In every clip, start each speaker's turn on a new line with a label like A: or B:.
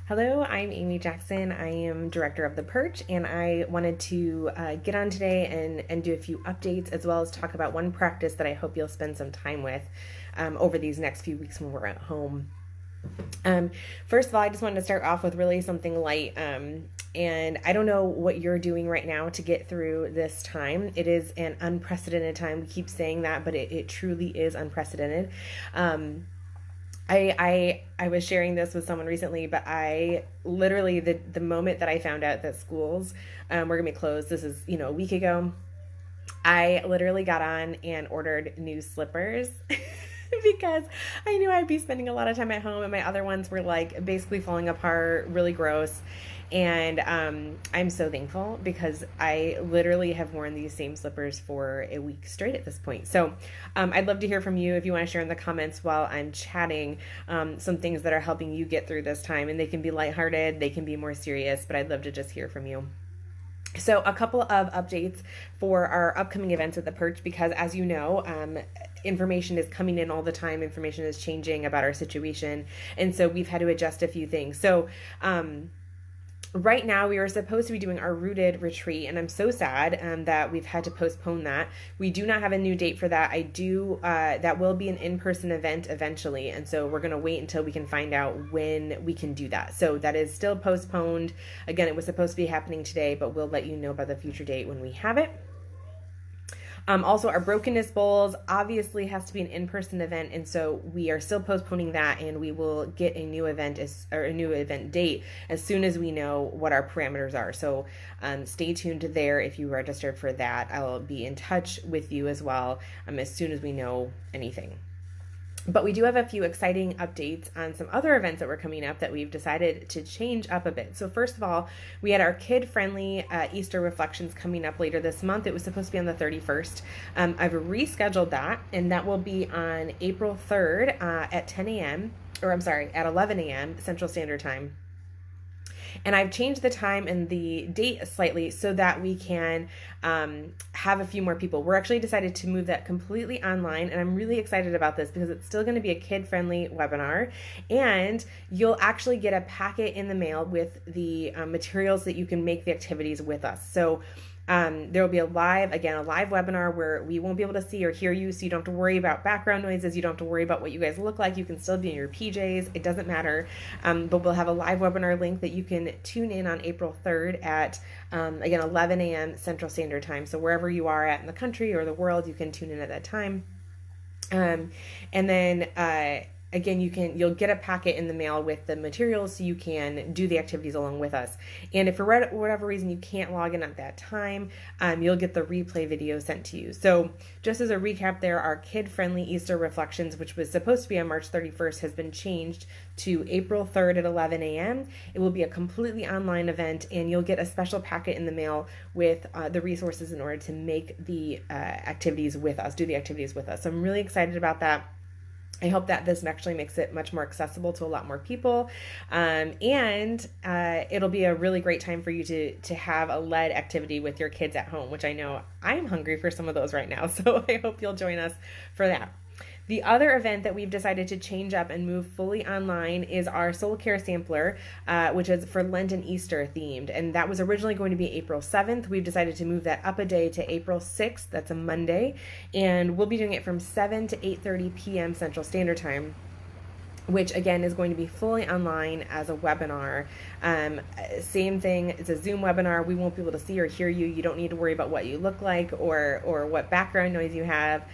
A: Hello, I'm Amy Jackson. I am director of the Perch, and I wanted to get on today and do a few updates as well as talk about one practice that I hope you'll spend some time with over these next few weeks when we're at home. First of all, I just wanted to start off with really something light. And I don't know what you're doing right now to get through this time. It is an unprecedented time. We keep saying that, but it truly is unprecedented. I was sharing this with someone recently, but I literally the moment that I found out that schools were gonna be closed, this is a week ago, I literally got on and ordered new slippers because I knew I'd be spending a lot of time at home, and my other ones were like basically falling apart, really gross. And I'm so thankful because I literally have worn these same slippers for a week straight at this point. So I'd love to hear from you if you want to share in the comments while I'm chatting some things that are helping you get through this time. And they can be lighthearted, they can be more serious, but I'd love to just hear from you. So a couple of updates for our upcoming events at the Perch, because as you know, information is coming in all the time. Information is changing about our situation. And so we've had to adjust a few things. So right now we were supposed to be doing our Rooted retreat, and I'm so sad that we've had to postpone that. We do not have a new date for that. That will be an in-person event eventually, and so we're going to wait until we can find out when we can do that. So that is still postponed. Again, it was supposed to be happening today, but we'll let you know about the future date when we have it. Also, our Brokenness Bowls obviously has to be an in-person event, and so we are still postponing that, and we will get a new event date as soon as we know what our parameters are. So stay tuned there if you registered for that. I'll be in touch with you as well as soon as we know anything. But we do have a few exciting updates on some other events that were coming up that we've decided to change up a bit. So first of all, we had our Kid-Friendly Easter Reflections coming up later this month. It was supposed to be on the 31st. I've rescheduled that, and that will be on April 3rd at 10 a.m. At 11 a.m. Central Standard Time. And I've changed the time and the date slightly so that we can have a few more people. We're actually decided to move that completely online, and I'm really excited about this because it's still going to be a kid-friendly webinar, and you'll actually get a packet in the mail with the materials that you can make the activities with us. So there will be a live webinar where we won't be able to see or hear you, so you don't have to worry about background noises. You don't have to worry about what you guys look like. You can still be in your PJs. It doesn't matter. But we'll have a live webinar link that you can tune in on April 3rd at, 11 a.m. Central Standard Time. So wherever you are at in the country or the world, you can tune in at that time. And then again, you'll get a packet in the mail with the materials so you can do the activities along with us. And if for whatever reason you can't log in at that time, you'll get the replay video sent to you. So just as a recap there, our Kid-Friendly Easter Reflections, which was supposed to be on March 31st, has been changed to April 3rd at 11 a.m. It will be a completely online event, and you'll get a special packet in the mail with the resources in order to make the activities with us, do the activities with us. So I'm really excited about that. I hope that this actually makes it much more accessible to a lot more people. And it'll be a really great time for you to have a lead activity with your kids at home, which I know I'm hungry for some of those right now. So I hope you'll join us for that. The other event that we've decided to change up and move fully online is our Soul Care Sampler, which is for Lent and Easter themed. And that was originally going to be April 7th. We've decided to move that up a day to April 6th. That's a Monday. And we'll be doing it from 7 to 8:30 p.m. Central Standard Time, which again is going to be fully online as a webinar. Same thing, it's a Zoom webinar. We won't be able to see or hear you. You don't need to worry about what you look like or what background noise you have,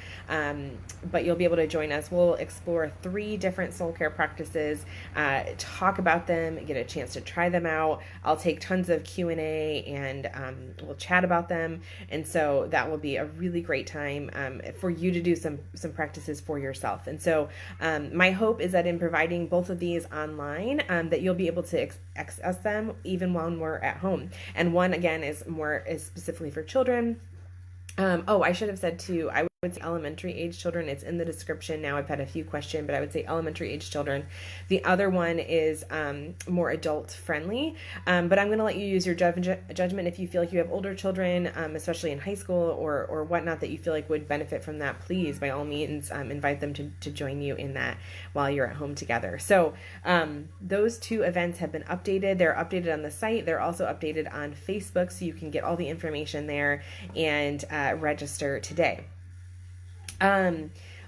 A: but you'll be able to join us. We'll explore 3 different soul care practices, talk about them, get a chance to try them out. I'll take tons of Q&A and we'll chat about them. And so that will be a really great time for you to do some practices for yourself. And so my hope is that in providing both of these online, that you'll be able to access them even when we're at home. And one again is specifically for children. I should have said too, would say elementary age children. It's in the description now. I've had a few questions, but I would say elementary age children. The other one is more adult friendly, but I'm going to let you use your judgment. If you feel like you have older children, especially in high school or whatnot, that you feel like would benefit from that, please, by all means, invite them to join you in that while you're at home together. So those two events have been updated. They're updated on the site. They're also updated on Facebook, so you can get all the information there and register today.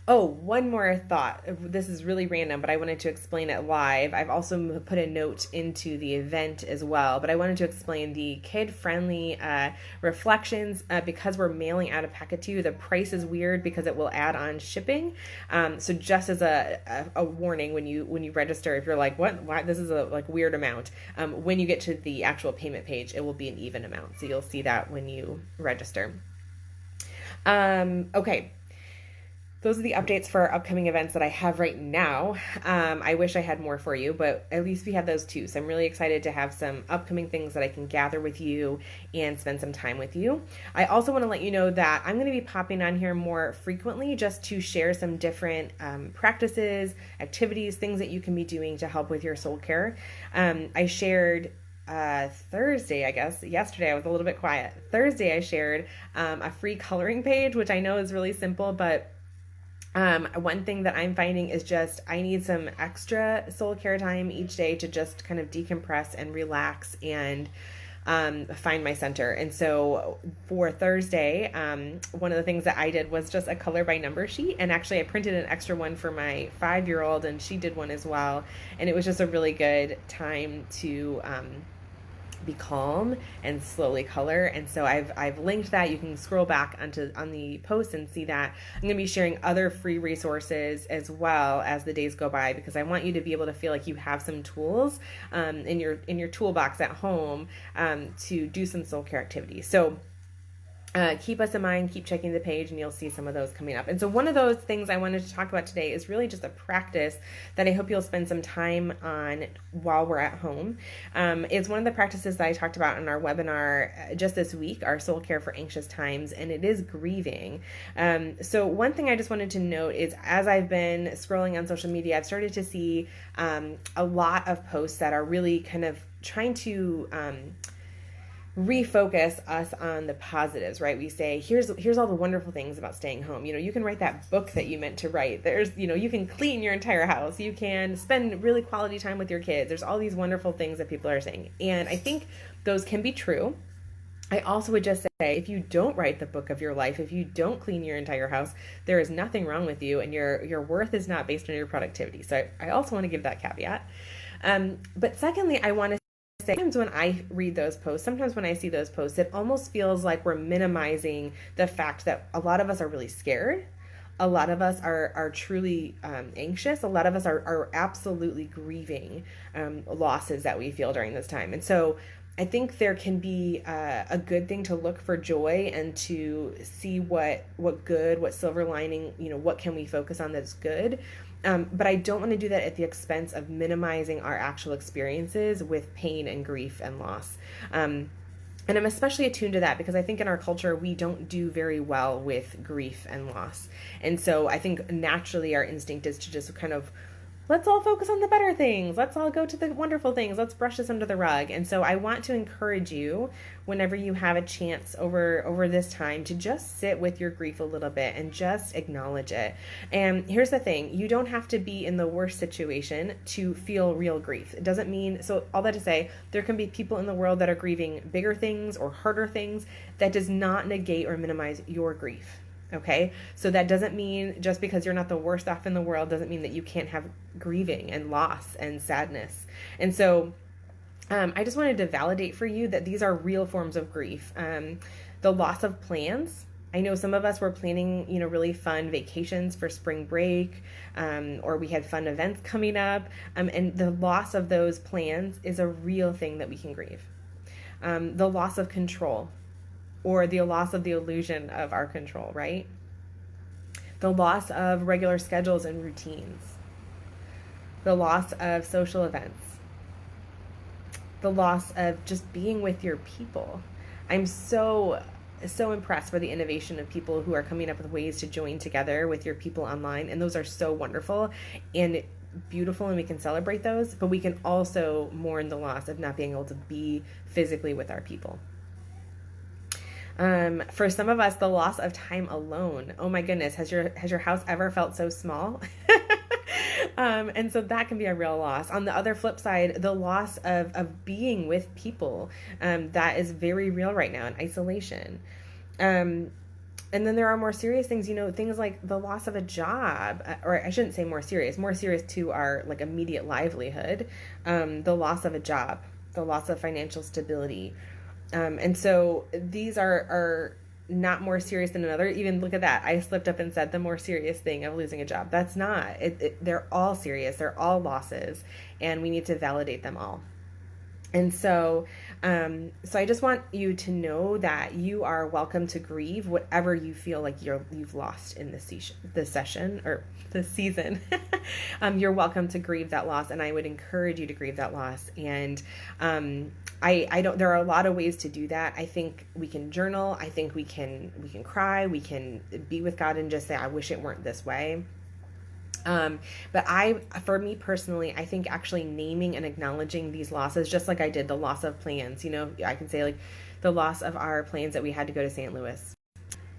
A: One more thought. This is really random, but I wanted to explain it live. I've also put a note into the event as well, but I wanted to explain the kid-friendly reflections. Because we're mailing out a packet to you, the price is weird because it will add on shipping. So just as a warning, when you register, if you're like, what? Why? This is a weird amount. When you get to the actual payment page, it will be an even amount. So you'll see that when you register. Okay. Those are the updates for our upcoming events that I have right now. I wish I had more for you, but at least we have those two. So I'm really excited to have some upcoming things that I can gather with you and spend some time with you. I also want to let you know that I'm going to be popping on here more frequently just to share some different practices, activities, things that you can be doing to help with your soul care. I shared Thursday, I guess. Yesterday I was a little bit quiet. Thursday I shared a free coloring page, which I know is really simple, but one thing that I'm finding is just I need some extra soul care time each day to just kind of decompress and relax and find my center. And so for Thursday, one of the things that I did was just a color by number sheet. And actually I printed an extra one for my 5-year-old, and she did one as well. And it was just a really good time to be calm and slowly color. And so I've linked that. You can scroll back on the post and see that. I'm going to be sharing other free resources as well as the days go by, because I want you to be able to feel like you have some tools in your toolbox at home to do some soul care activities. So keep us in mind, keep checking the page, and you'll see some of those coming up. And so one of those things I wanted to talk about today is really just a practice that I hope you'll spend some time on while we're at home. It's one of the practices that I talked about in our webinar just this week, our soul care for anxious times, and it is grieving. So one thing I just wanted to note is, as I've been scrolling on social media, I've started to see a lot of posts that are really kind of trying to refocus us on the positives, right? We say, here's all the wonderful things about staying home. You can write that book that you meant to write. There's, you can clean your entire house. You can spend really quality time with your kids. There's all these wonderful things that people are saying. And I think those can be true. I also would just say, if you don't write the book of your life, if you don't clean your entire house, there is nothing wrong with you, and your worth is not based on your productivity. So I also want to give that caveat. But secondly, I want to sometimes when I read those posts, sometimes when I see those posts, it almost feels like we're minimizing the fact that a lot of us are really scared. A lot of us are truly anxious. A lot of us are absolutely grieving losses that we feel during this time. And so I think there can be a good thing to look for joy and to see what good, what silver lining, what can we focus on that's good. But I don't want to do that at the expense of minimizing our actual experiences with pain and grief and loss. And I'm especially attuned to that because I think in our culture, we don't do very well with grief and loss. And so I think naturally our instinct is to just kind of, let's all focus on the better things. Let's all go to the wonderful things. Let's brush this under the rug. And so I want to encourage you, whenever you have a chance over this time, to just sit with your grief a little bit and just acknowledge it. And here's the thing. You don't have to be in the worst situation to feel real grief. It doesn't mean, so all that to say, there can be people in the world that are grieving bigger things or harder things. That does not negate or minimize your grief. Okay, so that doesn't mean just because you're not the worst off in the world doesn't mean that you can't have grieving and loss and sadness. And so I just wanted to validate for you that these are real forms of grief. The loss of plans. I know some of us were planning, really fun vacations for spring break, or we had fun events coming up. And the loss of those plans is a real thing that we can grieve. The loss of control, or the loss of the illusion of our control, right? The loss of regular schedules and routines. The loss of social events. The loss of just being with your people. I'm so so impressed by the innovation of people who are coming up with ways to join together with your people online. And those are so wonderful and beautiful, and we can celebrate those, but we can also mourn the loss of not being able to be physically with our people. For some of us, the loss of time alone. Oh my goodness, has your house ever felt so small? And so that can be a real loss. On the other flip side, the loss of being with people, that is very real right now in isolation. And then there are more serious things, things like the loss of a job, or I shouldn't say more serious to our like immediate livelihood, the loss of a job, the loss of financial stability. And so these are not more serious than another. Even look at that. I slipped up and said the more serious thing of losing a job. That's not. They're all serious. They're all losses, and we need to validate them all. And so I just want you to know that you are welcome to grieve whatever you feel like you've lost in this season. You're welcome to grieve that loss, and I would encourage you to grieve that loss. And there are a lot of ways to do that. I think we can journal. I think we can cry. We can be with God and just say, I wish it weren't this way. But for me personally, I think actually naming and acknowledging these losses, just like I did the loss of plans, I can say like the loss of our plans that we had to go to St. Louis,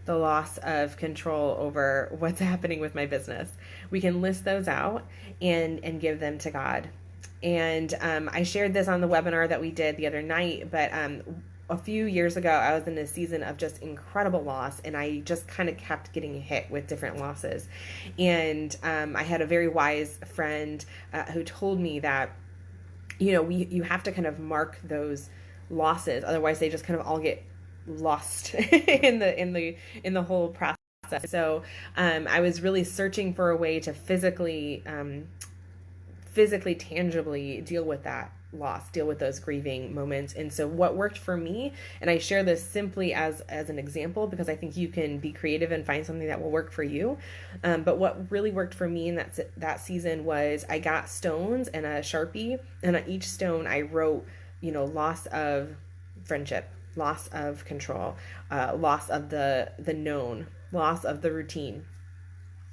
A: the loss of control over what's happening with my business. We can list those out and give them to God. And I shared this on the webinar that we did the other night, but a few years ago, I was in a season of just incredible loss, and I just kind of kept getting hit with different losses. And I had a very wise friend who told me that, you have to kind of mark those losses, otherwise they just kind of all get lost in the whole process. So I was really searching for a way to physically, tangibly deal with that loss, deal with those grieving moments. And so what worked for me, and I share this simply as an example because I think you can be creative and find something that will work for you. But what really worked for me in that season was I got stones and a Sharpie, and on each stone I wrote, loss of friendship, loss of control, loss of the known, loss of the routine.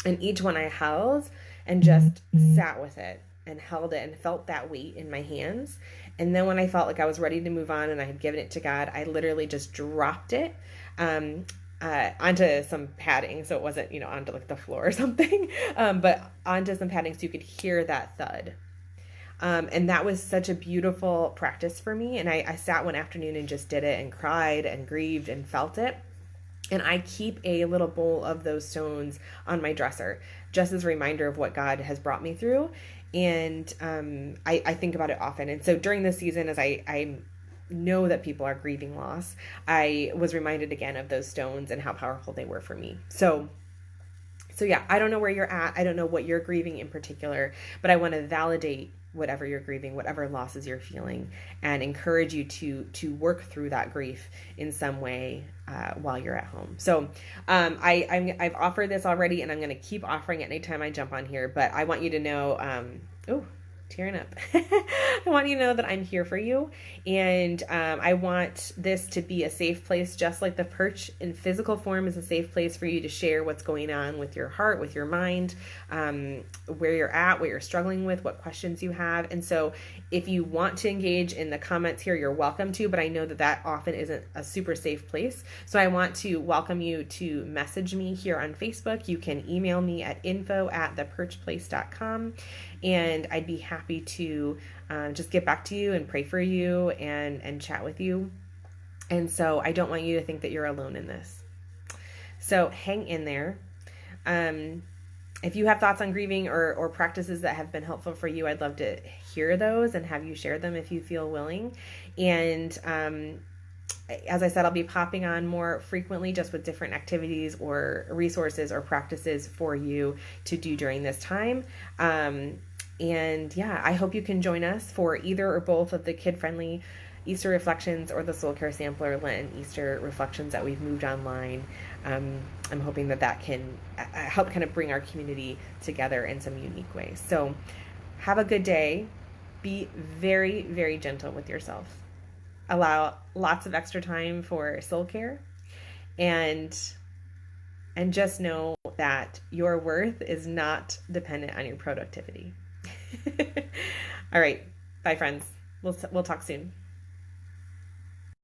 A: And each one I held and just sat with it and held it and felt that weight in my hands. And then when I felt like I was ready to move on and I had given it to God, I literally just dropped it onto some padding. So it wasn't, onto like the floor or something, but onto some padding so you could hear that thud. And that was such a beautiful practice for me. And I sat one afternoon and just did it and cried and grieved and felt it. And I keep a little bowl of those stones on my dresser, just as a reminder of what God has brought me through. And I think about it often. And so during this season, as I know that people are grieving loss, I was reminded again of those stones and how powerful they were for me. So yeah, I don't know where you're at. I don't know what you're grieving in particular, but I want to validate whatever you're grieving, whatever losses you're feeling, and encourage you to work through that grief in some way while you're at home. So I've offered this already, and I'm going to keep offering it anytime I jump on here, but I want you to know, tearing up. I want you to know that I'm here for you. And I want this to be a safe place, just like the Perch in physical form is a safe place for you to share what's going on with your heart, with your mind, where you're at, what you're struggling with, what questions you have. And so if you want to engage in the comments here, you're welcome to, but I know that often isn't a super safe place. So I want to welcome you to message me here on Facebook. You can email me at info@theperchplace.com. And I'd be happy to just get back to you and pray for you and chat with you. And so I don't want you to think that you're alone in this. So hang in there. If you have thoughts on grieving or practices that have been helpful for you, I'd love to hear those and have you share them if you feel willing. And as I said, I'll be popping on more frequently just with different activities or resources or practices for you to do during this time. And yeah, I hope you can join us for either or both of the KidFriendly Easter Reflections or the Soul Care Sampler Lenten Easter Reflections that we've moved online. I'm hoping that can help kind of bring our community together in some unique ways. So have a good day. Be very, very gentle with yourself. Allow lots of extra time for soul care. and just know that your worth is not dependent on your productivity. All right. Bye, friends. We'll talk soon.